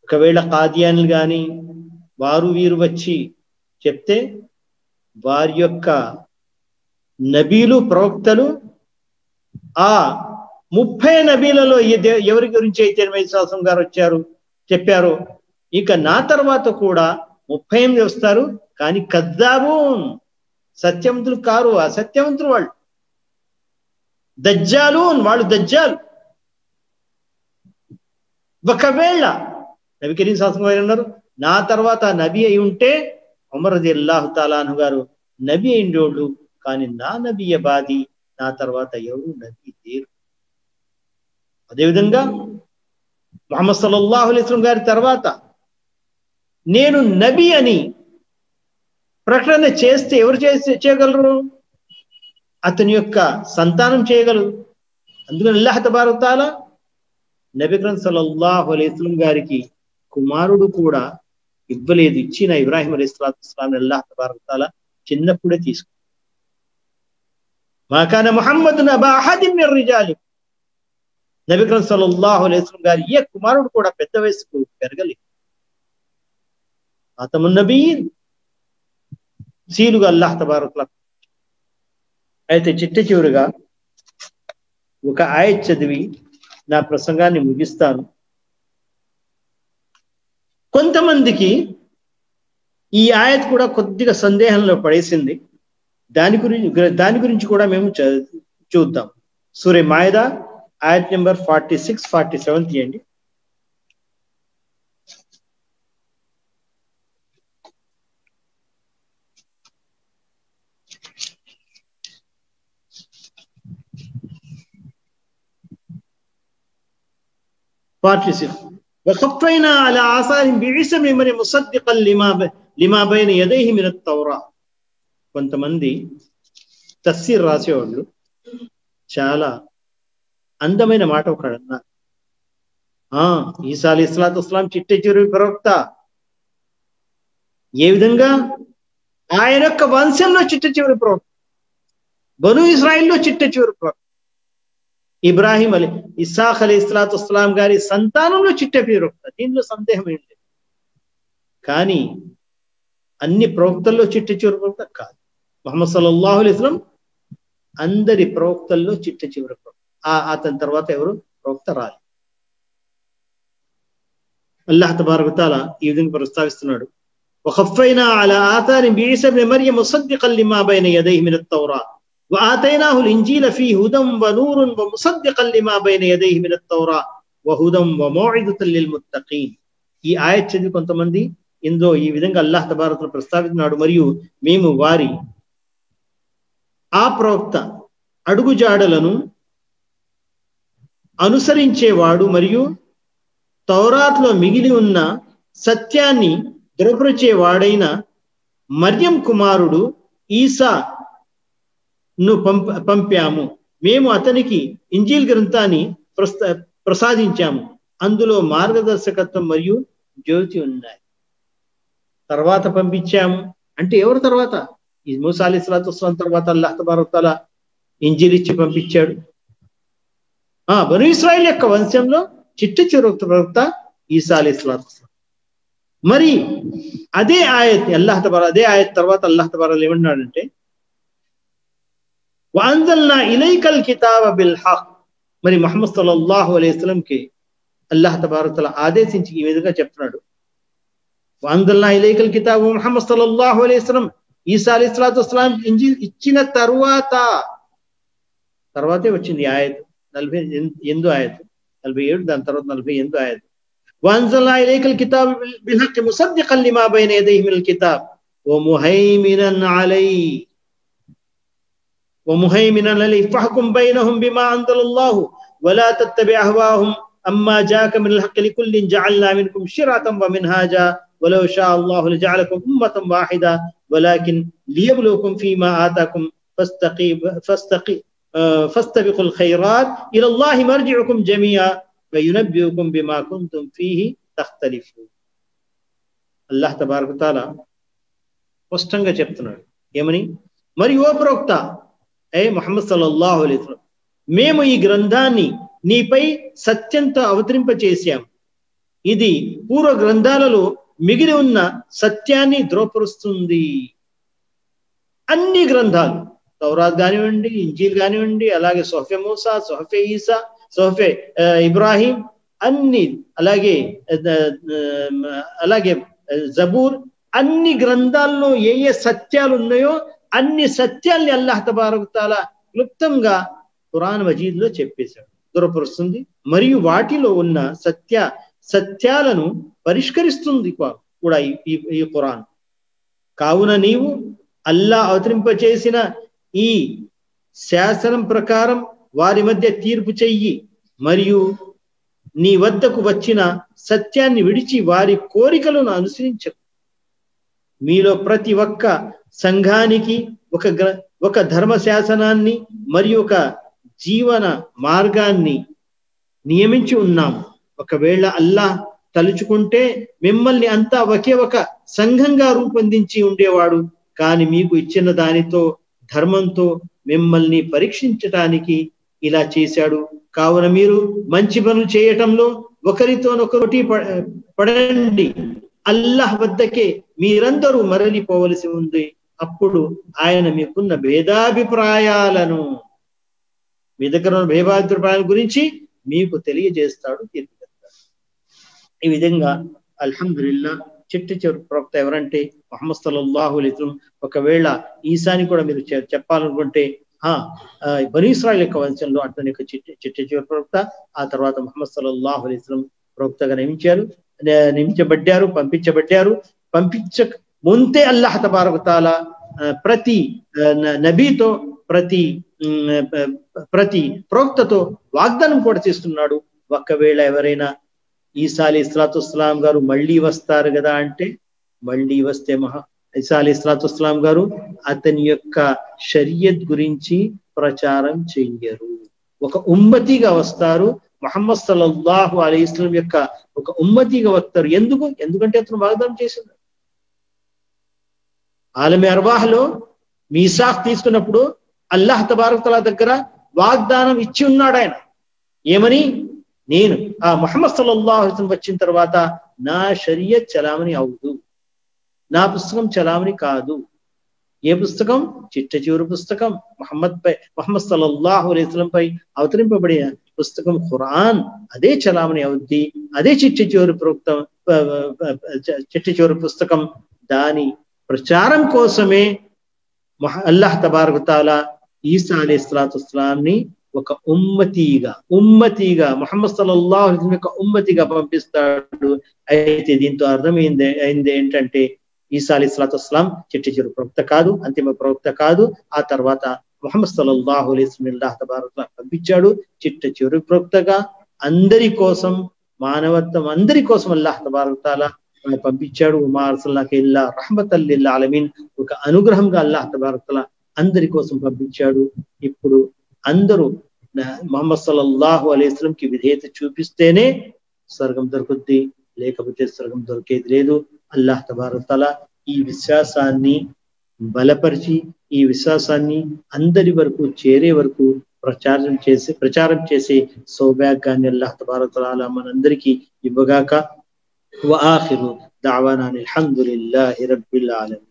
ఒకవేళ ఖాదియాన్లు కానీ వారు వీరు వచ్చి చెప్తే వారి యొక్క నబీలు ప్రవక్తలు ఆ 30 నబీలలో ఎవరి గురించి అయితే విశ్వాసం గారు చెప్పారో ఇక నా తర్వాత కూడా 38 వస్తారు. కానీ కద్దాబూన్, సత్యవంతులు కారు, అసత్యవంతులు వాళ్ళు. దజ్జాలూన్, వాళ్ళు దజ్జాలు. ఒకవేళ నబీ కరీం సల్లల్లాహు అలైహి వసల్లం అన్నారు, నా తర్వాత నబీ అయి ఉంటే ఉమర్ రదియల్లాహు తఆలా అన్హు గారు నబీ అయిండోళ్ళు, కానీ నా నబీ బాది, నా తర్వాత ఎవరు నబీ లేరు. అదేవిధంగా ముహమ్మద్ సల్లల్లాహు అలైహి వసల్లం గారి తర్వాత నేను నబీ అని ప్రకటన చేస్తే ఎవరు చేయగలరు? అతని యొక్క సంతానం చేయగలరు. అందుకని అల్లాహ్ తబారక్ తఆలా నబీ కరీం సల్లల్లాహు అలైహి వసల్లం గారికి కుమారుడు కూడా ఇవ్వలేదు. ఇచ్చిన ఇబ్రాహీం అలైహిస్సలాతు వస్సలాం అల్లాహ్ తబారక్ తఆలా చిన్నప్పుడే తీసుకు మా కాన ముహమ్మదున్ అబా అహదిన్ మిర్ రిజాలికుమ్, నబీ కరీం సల్లల్లాహు అలైహి వసల్లం గారి ఏ కుమారుడు కూడా పెద్ద వయసుకు పెరగలేదు. ఖాతమున్ నబీయీన్, సీలుగా అల్లాహ్ తబారక్ తఆలా. అయితే చిట్ట చివరిగా ఒక ఆయత్ చదివి నా ప్రసంగాన్ని ముగిస్తాను. కొంతమందికి ఈ ఆయత్ కూడా కొద్దిగా సందేహంలో పడేసింది. దాని గురించి కూడా మేము చూద్దాం. సూరే మాయిదా ఆయత్ నెంబర్ 46, 47 తీయండి. وقفينا على آثارهم بعيسى ابن مريم مصدقا لما بين يديه من التوراة. కొంతమంది తఫ్సీర్ రాసేవాళ్ళు చాలా అందమైన మాట ఒకడు అన్నారు. ఈసా అలైహిస్సలాతు వస్సలాం చిట్ట చివరి ప్రవక్త. ఏ విధంగా? ఆయన యొక్క వంశంలో చిట్ట చివరి ప్రవక్త. బను ఇస్రాయిల్లో చిట్ట చివరి ప్రవక్త. ఇబ్రాహీం అలీ ఇస్సాఖ్ అలైహిస్సలాతు వస్సలాం గారి సంతానంలో చిట్ట చివరి ప్రవక్త. దీనిలో సందేహం ఏం లేదు. కానీ అన్ని ప్రవక్తల్లో చిట్ట చివరి ప్రవక్త కాదు. ముహమ్మద్ సల్లల్లాహు అలైహి వసల్లం అందరి ప్రవక్తల్లో చిట్ట చివరి ప్రవక్త. అతని తర్వాత ఎవరు ప్రవక్త రాలి. అల్లాహ్ తబారక వ తఆలా ఈ విధంగా ప్రస్తావిస్తున్నాడు. وخفينا على آثار بعيسى ابن مريم مصدقا لما بين يديه من التوراة وآتيناه الإنجيل فيه هدى ونور ومصدقا لما بين يديه من التوراة وهدى وموعظة للمتقين. ఈ ఆయత్ చదివి కొంతమంది ఇందులో ఈ విధంగా అల్లాహ్ తబారక వ తఆలా ప్రస్తావిస్తున్నాడు. మరియు మేము వారి ఆ ప్రవక్త అడుగుజాడలను అనుసరించేవాడు మరియు తౌరాత్లో మిగిలి ఉన్న సత్యాన్ని దృఢపరిచేవాడైన మర్యం కుమారుడు ఈసాను పంపాము. మేము అతనికి ఇంజీల్ గ్రంథాన్ని ప్రసాదించాము. అందులో మార్గదర్శకత్వం మరియు జ్యోతి ఉన్నాయి. తర్వాత పంపించాము అంటే ఎవరు తర్వాత? ఈ మూసా అలైహిస్సలాతు వస్సలాం తర్వాత అల్లాహ్ తబారక వ తఆలా ఇంజీల్ ఇచ్చి పంపించాడు. బను ఇస్రాయిల్ యొక్క వంశంలో చిట్ట చివరి ప్రవక్త ఈసా అలైహిస్సలాతు వస్సలాం. మరి అదే ఆయత్ అదే ఆయత్ తర్వాత అల్లాహ్ తబారక ఏమన్నాడంటే వఅంజల్నా ఇలైకల్ కితాబ బిల్ హక్. మరి ముహమ్మద్ సల్లల్లాహు అలైహి వసల్లంకి అల్లాహ్ తబారక తఆలా ఆదేశించి ఈ విధంగా చెప్తున్నాడు. వఅంజల్నా ఇలైకల్ కితాబ ముహమ్మద్ సల్లల్లాహు అలైహి వసల్లం ఈసా అలైహిస్సలాతు వస్సలాం ఇంజీల్ ఇచ్చిన తర్వాతే వచ్చింది ఆయత్ 48 ఆయత్ 47, దాని తర్వాత 48 ఆయత్. وأنزلنا إليك الكتاب بالحق مصدقا لما بين يديه من الكتاب ومهيمنا عليه فاحكم بينهم بما أنزل الله ولا تتبع أهواءهم أما جاءك من الحق لكل جعلنا منكم شرعة ومنهاجا ولو شاء الله لجعلكم أمة واحدة ولكن ليبلوكم فيما آتاكم فاستبقوا الخيرات إلى الله مرجعكم جميعا وينبئكم بما كنتم فيه تختلفون. అల్లాహ్ తబారక వ తఆలా స్పష్టంగా చెప్తున్నాడు ఏమని? మరి ఓ ప్రవక్త ముహమ్మద్ సల్లల్లాహు అలైహి వసల్లం, మేము ఈ గ్రంథాన్ని నీపై సత్యంతో అవతరింపచేశాము. ఇది పూర్వ గ్రంథాలలో మిగిలి ఉన్న సత్యాన్ని ధృవపరుస్తుంది. అన్ని గ్రంథాలు, తౌరాత్ కానివ్వండి, ఇంజీల్ కానివ్వండి, అలాగే సుహఫె మూసా, సుహఫె ఈసా, సుహఫె ఇబ్రాహీం, అన్ని అలాగే జబూర్, అన్ని గ్రంథాల్లో ఏ సత్యాలు ఉన్నాయో అన్ని సత్యాల్ని అల్లాహ్ తబారక వ తఆలా క్లుప్తంగా ఖురాన్ మజీద్ లో చెప్పేశాడు, దృఢపరుస్తుంది. మరియు వాటిలో ఉన్న సత్యాలను పరిష్కరిస్తుంది కూడా ఈ ఖురాన్. కావున నీవు అల్లాహ్ అవతరింపచేసిన ఈ శాసనం ప్రకారం వారి మధ్య తీర్పు చెయ్యి. మరియు నీ వద్దకు వచ్చిన సత్యాన్ని విడిచి వారి కోరికలను అనుసరించకు. మీలో ప్రతి ఒక్క సంఘానికి ఒక ధర్మ శాసనాన్ని మరియు ఒక జీవన మార్గాన్ని నియమించి ఉన్నాం. ఒకవేళ అల్లాహ్ తలుచుకుంటే మిమ్మల్ని అంతా ఒకే ఒక సంఘంగా రూపొందించి ఉండేవాడు. కానీ మీకు ఇచ్చిన దానితో, ధర్మంతో మిమ్మల్ని పరీక్షించటానికి ఇలా చేశాడు. కావున మీరు మంచి పనులు చేయటంలో ఒకరితోనొకటి పడండి. అల్లాహ్ వద్దకే మీరందరూ మరలిపోవలసి ఉంది. అప్పుడు ఆయన మీకున్న భేదాభిప్రాయాలను, మీ దగ్గర ఉన్న భేదాభిప్రాయాల గురించి మీకు తెలియజేస్తాడు, తీర్పుతాడు. ఈ విధంగా అల్హమ్దులిల్లా చిట్ట చివరి ప్రవక్త ఎవరంటే ముహమ్మద్ సల్లల్లాహు అలైహి వసల్లం. ఒకవేళ ఈసాని కూడా మీరు చెప్పాలనుకుంటే బనీ ఇస్రాయిల్ యొక్క వంశంలో అతని యొక్క చిట్ట చివరి ప్రవక్త. ఆ తర్వాత ముహమ్మద్ సల్లల్లాహు అలైహి వసల్లం ప్రవక్తగా పంపించబడ్డారు. పంపించక ముందే అల్లాహ్ తబారక వ తఆలా ప్రతి నబీతో, ప్రతి ప్రవక్తతో వాగ్దానం కూడా చేస్తున్నాడు. ఒకవేళ ఎవరైనా ఈసా అలైహిస్సలాతు వస్సలాం గారు మళ్ళీ వస్తారు కదా అంటే, మళ్ళీ వస్తే ఈసా అలైహిస్సలాతు వస్సలాం గారు అతని యొక్క షరియత్ గురించి ప్రచారం చెయ్యరు. ఒక ఉమ్మతిగా వస్తారు. ముహమ్మద్ సల్లల్లాహు అలైహి వసల్లం యొక్క ఒక ఉమ్మతిగా వస్తారు. ఎందుకంటే అతను వాగ్దానం చేసినాడు. ఆలమే అర్వాహ్లో మీసాఖ్ తీసుకున్నప్పుడు అల్లాహ్ తబారక్ తఆలా దగ్గర వాగ్దానం ఇచ్చి ఉన్నాడు ఆయన. ఏమని? నేను ఆ ముహమ్మద్ సల్లల్లాహు అలైహి వసల్లం వచ్చిన తర్వాత నా షరియత్ చలామణి అవుదు, నా పుస్తకం చలామణి కాదు. ఏ పుస్తకం? చిట్ట చివరి పుస్తకం ముహమ్మద్ సల్లల్లాహు అలైహి వసల్లం పై అవతరింపబడిన పుస్తకం ఖురాన్, అదే చలామణి అవుద్ది, అదే చిట్ట చివరి పుస్తకం. దాని ప్రచారం కోసమే అల్లాహ్ తబారక్ తఆలా ఈసా అలైహిస్సలాతు వస్సలాంని ఒక ఉమ్మతిగా ముహమ్మద్ సల్లల్లాహు అలైహి వసల్లం యొక్క ఉమ్మతిగా పంపిస్తాడు. అయితే దీంతో అర్థమైంది ఏంటంటే ఈసా అలైహిస్సలాతు వస్సలాం చిట్ట చివరి ప్రవక్త కాదు, అంతిమ ప్రవక్త కాదు. ఆ తర్వాత ముహమ్మద్ సల్లల్లాహు అలైహి వసల్లం అల్లాహ్ తబారక్ తఆలా పంపించాడు చిట్ట చివరి ప్రవక్తగా. అందరి కోసం, మానవత్వం అందరి కోసం అల్లాహ్ తబారక్ తఆలా పంపించాడు. ఉమా అర్సల్నాక ఇల్లా రహ్మతల్ లిల్ ఆలమీన్, ఒక అనుగ్రహంగా అల్లాహ్ తబారక్ తఆలా అందరి కోసం పంపించాడు. ఇప్పుడు అందరూ ముహమ్మద్ సల్లల్లాహు అలైహి వసల్లం కి విధేయత చూపిస్తేనే స్వర్గం దొరుకుద్ది, లేకపోతే స్వర్గం దొరికేది లేదు. అల్లాహ్ తబారక్ తఆలా ఈ విశ్వాసాన్ని బలపరిచి, ఈ విశ్వాసాన్ని అందరి వరకు చేరే వరకు ప్రచారం చేసే సౌభాగ్యాన్ని అల్లాహ్ తబారక్ తఆలా మనందరికీ ఇవ్వగాక. వఆఖిరు దఅవానా అల్హమ్దులిల్లాహి రబ్బిల్ ఆలమీన్.